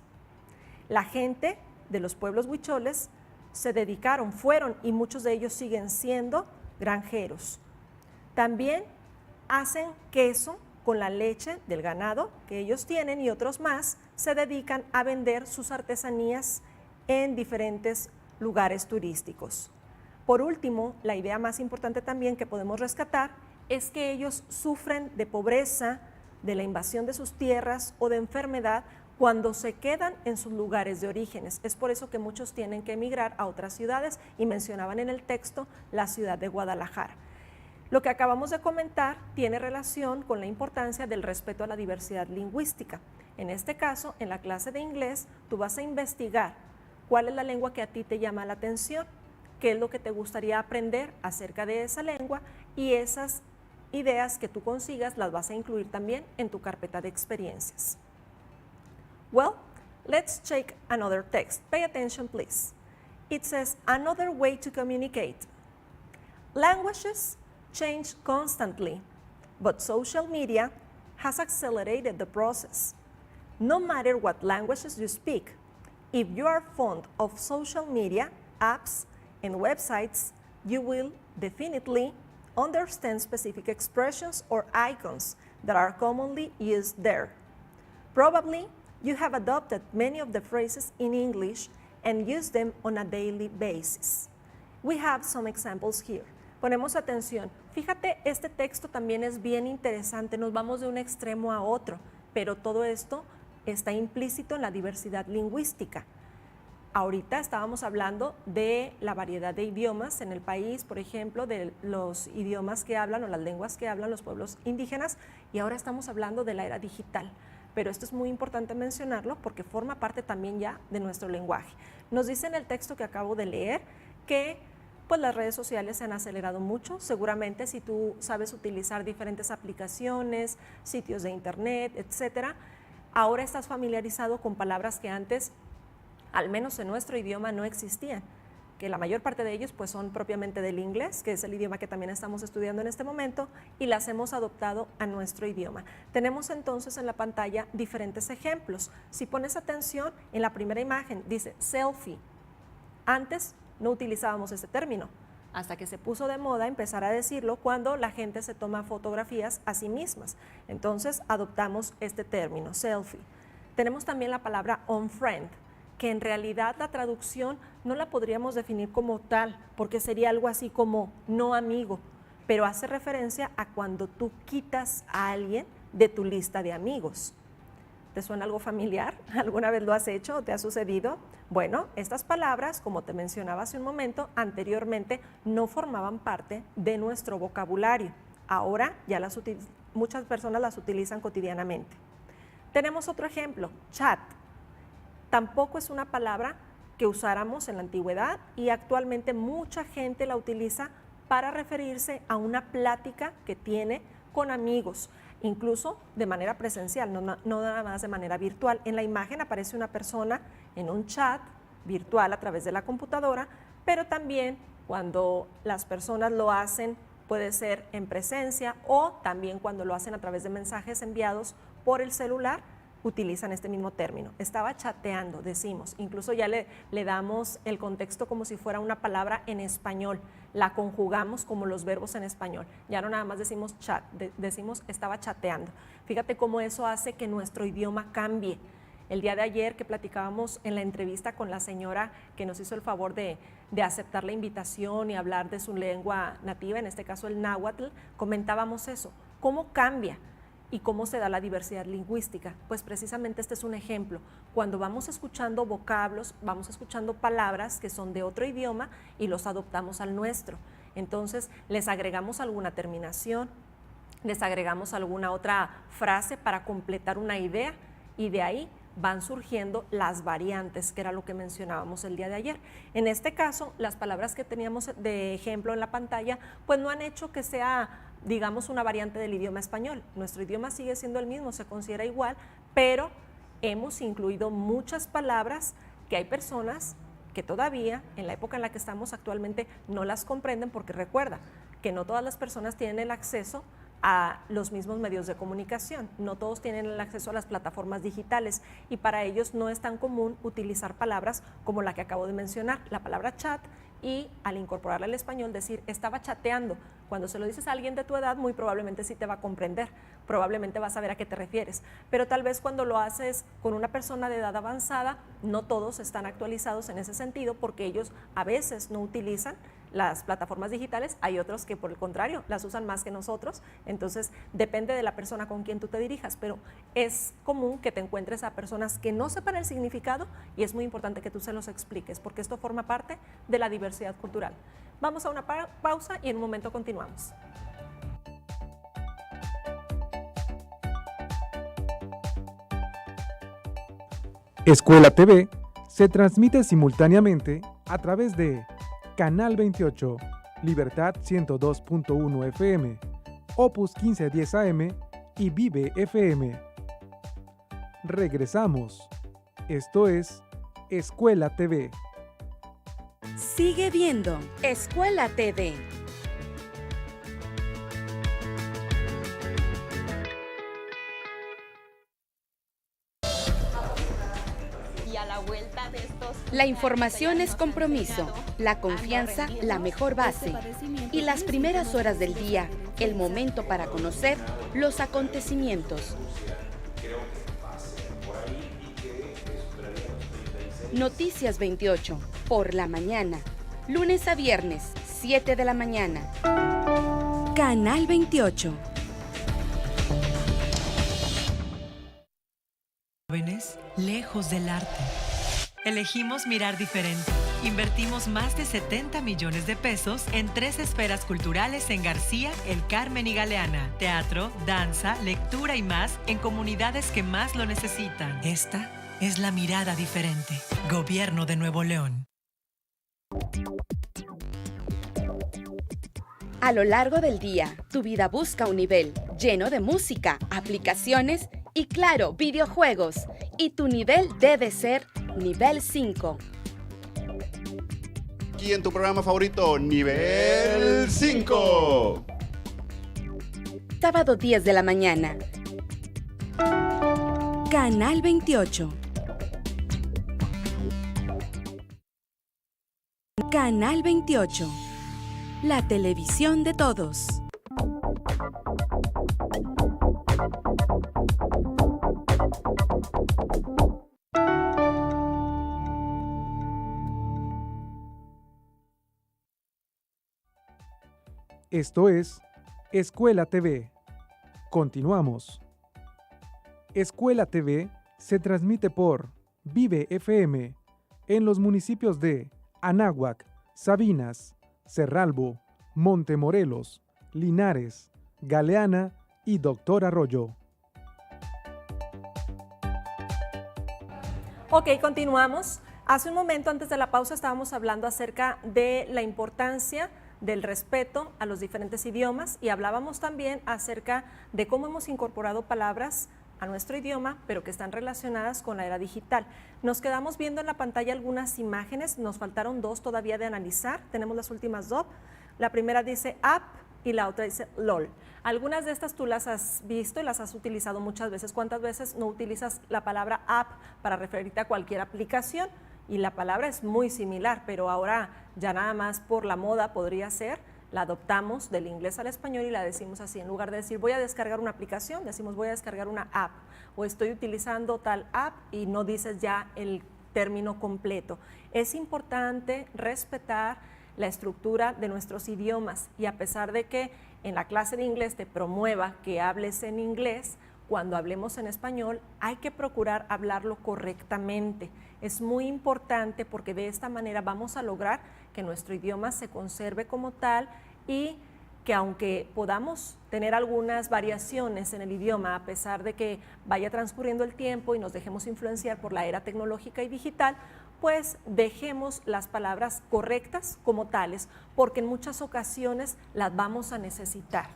La gente de los pueblos huicholes se dedicaron, fueron y muchos de ellos siguen siendo granjeros. También hacen queso con la leche del ganado que ellos tienen y otros más se dedican a vender sus artesanías en diferentes lugares turísticos. Por último, la idea más importante también que podemos rescatar es que ellos sufren de pobreza, de la invasión de sus tierras o de enfermedad cuando se quedan en sus lugares de orígenes. Es por eso que muchos tienen que emigrar a otras ciudades y mencionaban en el texto la ciudad de Guadalajara. Lo que acabamos de comentar tiene relación con la importancia del respeto a la diversidad lingüística. En este caso, en la clase de inglés, tú vas a investigar cuál es la lengua que a ti te llama la atención, qué es lo que te gustaría aprender acerca de esa lengua y esas ideas que tú consigas las vas a incluir también en tu carpeta de experiencias. Well, let's check another text. Pay attention, please. It says, another way to communicate. Languages change constantly, but social media has accelerated the process. No matter what languages you speak, if you are fond of social media, apps, and websites, you will definitely understand specific expressions or icons that are commonly used there. Probably, you have adopted many of the phrases in English and use them on a daily basis. We have some examples here. Ponemos atención. Fíjate, este texto también es bien interesante. Nos vamos de un extremo a otro, pero todo esto está implícito en la diversidad lingüística. Ahorita estábamos hablando de la variedad de idiomas en el país, por ejemplo, de los idiomas que hablan o las lenguas que hablan los pueblos indígenas, y ahora estamos hablando de la era digital. Pero esto es muy importante mencionarlo porque forma parte también ya de nuestro lenguaje. Nos dice en el texto que acabo de leer que pues las redes sociales se han acelerado mucho. Seguramente si tú sabes utilizar diferentes aplicaciones, sitios de internet, etcétera, ahora estás familiarizado con palabras que antes, al menos en nuestro idioma, no existían, que la mayor parte de ellos pues son propiamente del inglés, que es el idioma que también estamos estudiando en este momento, y las hemos adoptado a nuestro idioma. Tenemos entonces en la pantalla diferentes ejemplos. Si pones atención, en la primera imagen dice selfie. Antes no utilizábamos este término, hasta que se puso de moda empezar a decirlo cuando la gente se toma fotografías a sí mismas. Entonces adoptamos este término, selfie. Tenemos también la palabra unfriend, que en realidad la traducción no la podríamos definir como tal, porque sería algo así como no amigo, pero hace referencia a cuando tú quitas a alguien de tu lista de amigos. ¿Te suena algo familiar? ¿Alguna vez lo has hecho o te ha sucedido? Bueno, estas palabras, como te mencionaba hace un momento, anteriormente no formaban parte de nuestro vocabulario. Ahora ya muchas personas las utilizan cotidianamente. Tenemos otro ejemplo, chat. Tampoco es una palabra que usáramos en la antigüedad y actualmente mucha gente la utiliza para referirse a una plática que tiene con amigos, incluso de manera presencial, no nada más de manera virtual. En la imagen aparece una persona en un chat virtual a través de la computadora, pero también cuando las personas lo hacen puede ser en presencia o también cuando lo hacen a través de mensajes enviados por el celular, utilizan este mismo término. Estaba chateando, decimos, incluso ya le damos el contexto como si fuera una palabra en español, la conjugamos como los verbos en español, ya no nada más decimos chat, decimos estaba chateando. Fíjate cómo eso hace que nuestro idioma cambie. El día de ayer que platicábamos en la entrevista con la señora que nos hizo el favor de aceptar la invitación y hablar de su lengua nativa, en este caso el náhuatl, comentábamos eso, cómo cambia y cómo se da la diversidad lingüística. Pues precisamente este es un ejemplo. Cuando vamos escuchando vocablos, vamos escuchando palabras que son de otro idioma y los adoptamos al nuestro. Entonces les agregamos alguna terminación, les agregamos alguna otra frase para completar una idea y de ahí van surgiendo las variantes, que era lo que mencionábamos el día de ayer. En este caso, las palabras que teníamos de ejemplo en la pantalla, pues no han hecho que sea, digamos, una variante del idioma español. Nuestro idioma sigue siendo el mismo, se considera igual, pero hemos incluido muchas palabras que hay personas que todavía, en la época en la que estamos actualmente, no las comprenden, porque recuerda que no todas las personas tienen el acceso a los mismos medios de comunicación, no todos tienen el acceso a las plataformas digitales y para ellos no es tan común utilizar palabras como la que acabo de mencionar, la palabra chat, y al incorporarla al español decir estaba chateando. Cuando se lo dices a alguien de tu edad, muy probablemente sí te va a comprender, probablemente vas a saber a qué te refieres, pero tal vez cuando lo haces con una persona de edad avanzada, no todos están actualizados en ese sentido porque ellos a veces no utilizan las plataformas digitales, hay otros que por el contrario las usan más que nosotros, entonces depende de la persona con quien tú te dirijas, pero es común que te encuentres a personas que no sepan el significado y es muy importante que tú se los expliques porque esto forma parte de la diversidad cultural. Vamos a una pausa y en un momento continuamos. Escuela TV se transmite simultáneamente a través de Canal 28, Libertad 102.1 FM, Opus 1510 AM y Vive FM. Regresamos. Esto es Escuela TV. Sigue viendo Escuela TV. La información es compromiso, la confianza la mejor base y las primeras horas del día, el momento para conocer los acontecimientos. Noticias 28, por la mañana, lunes a viernes, 7 de la mañana. Canal 28. Jóvenes, lejos del arte. Elegimos mirar diferente. Invertimos más de 70 millones de pesos en 3 esferas culturales en García, El Carmen y Galeana. Teatro, danza, lectura y más en comunidades que más lo necesitan. Esta es la mirada diferente. Gobierno de Nuevo León. A lo largo del día, tu vida busca un nivel lleno de música, aplicaciones y, claro, videojuegos. Y tu nivel debe ser nivel 5. Aquí en tu programa favorito, Nivel 5. Sábado 10 de la mañana. Canal 28. Canal 28. La televisión de todos. Esto es Escuela TV. Continuamos. Escuela TV se transmite por Vive FM en los municipios de Anáhuac, Sabinas, Cerralbo, Montemorelos, Linares, Galeana y Doctor Arroyo. Ok, continuamos. Hace un momento antes de la pausa estábamos hablando acerca de la importancia del respeto a los diferentes idiomas y hablábamos también acerca de cómo hemos incorporado palabras a nuestro idioma, pero que están relacionadas con la era digital. Nos quedamos viendo en la pantalla algunas imágenes, nos faltaron 2 todavía de analizar, tenemos las últimas 2. La primera dice app y la otra dice LOL. Algunas de estas tú las has visto y las has utilizado muchas veces. ¿Cuántas veces no utilizas la palabra app para referirte a cualquier aplicación? Y la palabra es muy similar, pero ahora ya nada más por la moda podría ser, la adoptamos del inglés al español y la decimos así. En lugar de decir voy a descargar una aplicación, decimos voy a descargar una app o estoy utilizando tal app y no dices ya el término completo. Es importante respetar la estructura de nuestros idiomas y a pesar de que en la clase de inglés te promueva que hables en inglés, cuando hablemos en español hay que procurar hablarlo correctamente. Es muy importante porque de esta manera vamos a lograr que nuestro idioma se conserve como tal y que aunque podamos tener algunas variaciones en el idioma, a pesar de que vaya transcurriendo el tiempo y nos dejemos influenciar por la era tecnológica y digital, pues dejemos las palabras correctas como tales, porque en muchas ocasiones las vamos a necesitar.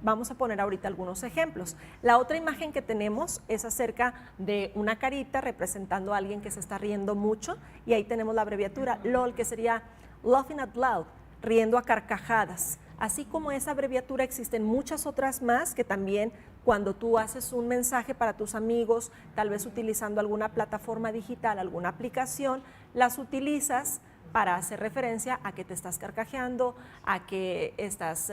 Vamos a poner ahorita algunos ejemplos. La otra imagen que tenemos es acerca de una carita representando a alguien que se está riendo mucho, y ahí tenemos la abreviatura LOL, que sería Laughing Out Loud, riendo a carcajadas. Así como esa abreviatura existen muchas otras más que también cuando tú haces un mensaje para tus amigos, tal vez utilizando alguna plataforma digital, alguna aplicación, las utilizas para hacer referencia a que te estás carcajeando, a que estás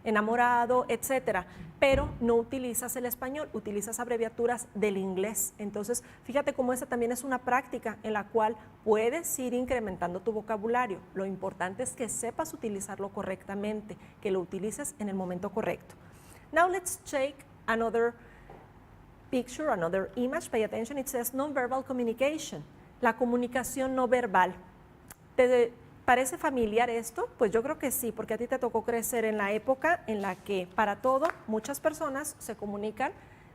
enamorado, etcétera. Pero no utilizas el español, utilizas abreviaturas del inglés. Entonces, fíjate cómo esa también es una práctica en la cual puedes ir incrementando tu vocabulario. Lo importante es que sepas utilizarlo correctamente, que lo utilices en el momento correcto. Now let's take another picture, another image. Pay attention. It says Nonverbal Communication, la comunicación no verbal. ¿Te parece familiar esto? Pues yo creo que sí, porque a ti te tocó crecer en la época en la que para todo muchas personas se comunican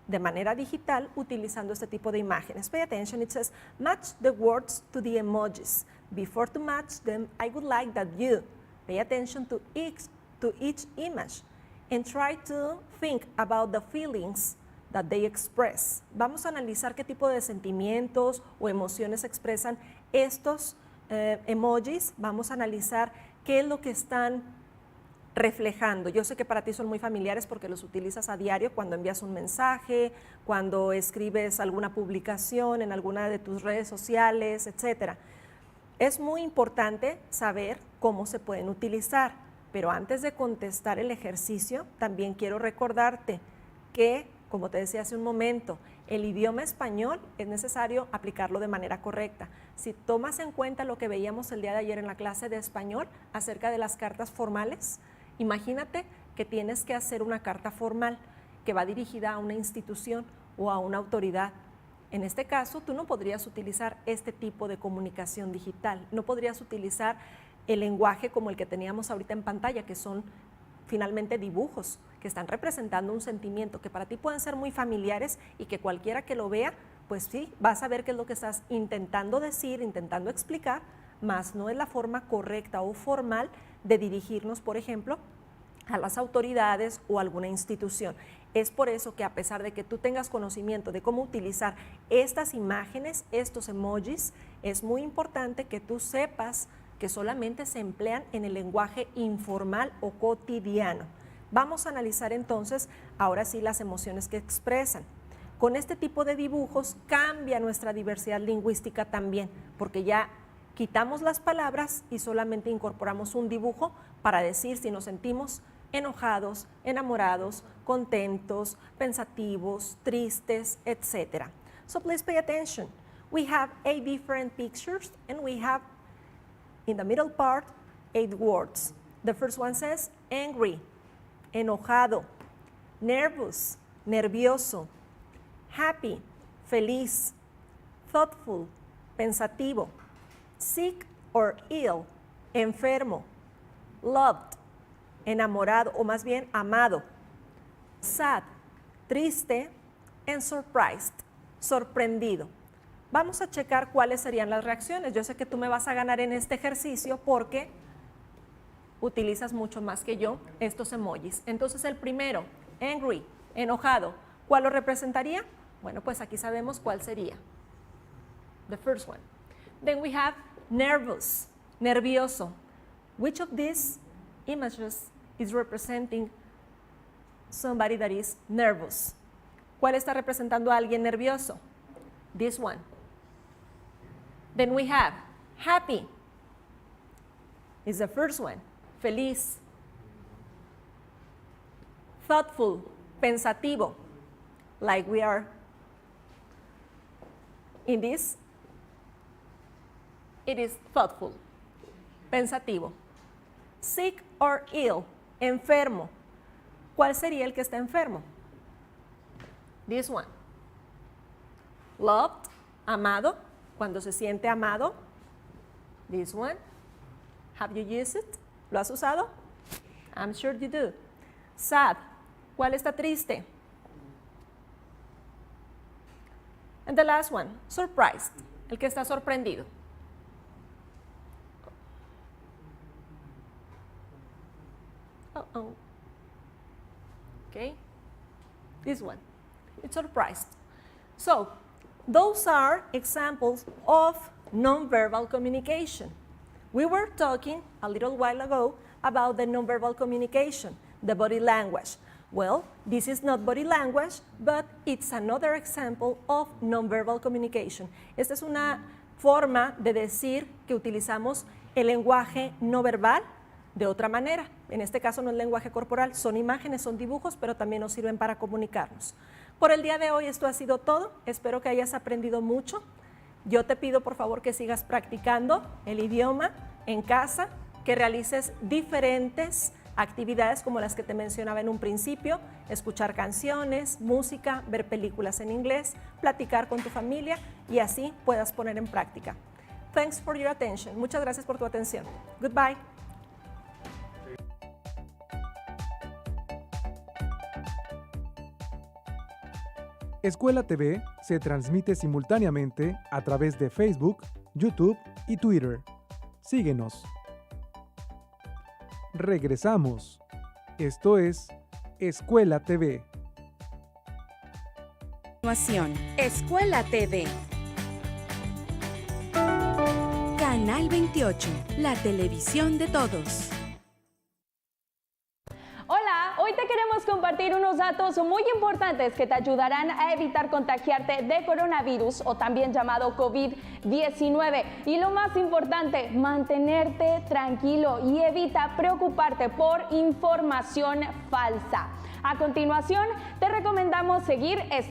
de manera digital utilizando este tipo de imágenes. Pay attention, it says, match the words to the emojis. Before to match them, I would like that you pay attention to each image and try to think about the feelings that they express. Vamos a analizar qué tipo de sentimientos o emociones expresan estos emojis. Vamos a analizar qué es lo que están reflejando. Yo sé que para ti son muy familiares porque los utilizas a diario cuando envías un mensaje, cuando escribes alguna publicación en alguna de tus redes sociales, etc. Es muy importante saber cómo se pueden utilizar, pero antes de contestar el ejercicio, también quiero recordarte que, como te decía hace un momento, el idioma español es necesario aplicarlo de manera correcta. Si tomas en cuenta lo que veíamos el día de ayer en la clase de español acerca de las cartas formales, imagínate que tienes que hacer una carta formal que va dirigida a una institución o a una autoridad. En este caso, tú no podrías utilizar este tipo de comunicación digital, no podrías utilizar el lenguaje como el que teníamos ahorita en pantalla, que son finalmente dibujos que están representando un sentimiento que para ti pueden ser muy familiares y que cualquiera que lo vea, pues sí, vas a ver qué es lo que estás intentando decir, intentando explicar, mas no es la forma correcta o formal de dirigirnos, por ejemplo, a las autoridades o a alguna institución. Es por eso que a pesar de que tú tengas conocimiento de cómo utilizar estas imágenes, estos emojis, es muy importante que tú sepas que solamente se emplean en el lenguaje informal o cotidiano. Vamos a analizar entonces, ahora sí, las emociones que expresan. Con este tipo de dibujos cambia nuestra diversidad lingüística también, porque ya quitamos las palabras y solamente incorporamos un dibujo para decir si nos sentimos enojados, enamorados, contentos, pensativos, tristes, etc. So please pay attention. We have 8 different pictures and we have in the middle part 8 words. The first one says angry, enojado, nervous, nervioso, happy, feliz, thoughtful, pensativo, sick or ill, enfermo, loved, enamorado o más bien amado, sad, triste, and surprised, sorprendido. Vamos a checar cuáles serían las reacciones. Yo sé que tú me vas a ganar en este ejercicio porque utilizas mucho más que yo estos emojis. Entonces el primero, angry, enojado, ¿cuál lo representaría? Bueno, pues aquí sabemos cuál sería. The first one. Then we have nervous, nervioso. Which of these images is representing somebody that is nervous? ¿Cuál está representando a alguien nervioso? This one. Then we have happy is the first one. Feliz. Thoughtful, pensativo, like we are in this. It is thoughtful, pensativo. Sick or ill, enfermo. ¿Cuál sería el que está enfermo? This one. Loved, amado, cuando se siente amado. This one. Have you used it? ¿Lo has usado? I'm sure you do. Sad. ¿Cuál está triste? And the last one, surprised. El que está sorprendido. Uh-oh. Okay. This one. It's surprised. So, those are examples of nonverbal communication. We were talking a little while ago about the nonverbal communication, the body language. Well, this is not body language, but it's another example of nonverbal communication. Esta es una forma de decir que utilizamos el lenguaje no verbal de otra manera. En este caso no es lenguaje corporal, son imágenes, son dibujos, pero también nos sirven para comunicarnos. Por el día de hoy esto ha sido todo. Espero que hayas aprendido mucho. Yo te pido por favor que sigas practicando el idioma en casa, que realices diferentes actividades como las que te mencionaba en un principio, escuchar canciones, música, ver películas en inglés, platicar con tu familia y así puedas poner en práctica. Thanks for your attention. Muchas gracias por tu atención. Goodbye. Escuela TV se transmite simultáneamente a través de Facebook, YouTube y Twitter. Síguenos. Regresamos. Esto es Escuela TV. Continuación, Escuela TV. Canal 28, la televisión de todos. Hola, hoy te queremos compartir unos datos muy importantes que te ayudarán a evitar contagiarte de coronavirus o también llamado COVID-19. Y lo más importante, mantenerte tranquilo y evita preocuparte por información falsa. A continuación, te recomendamos seguir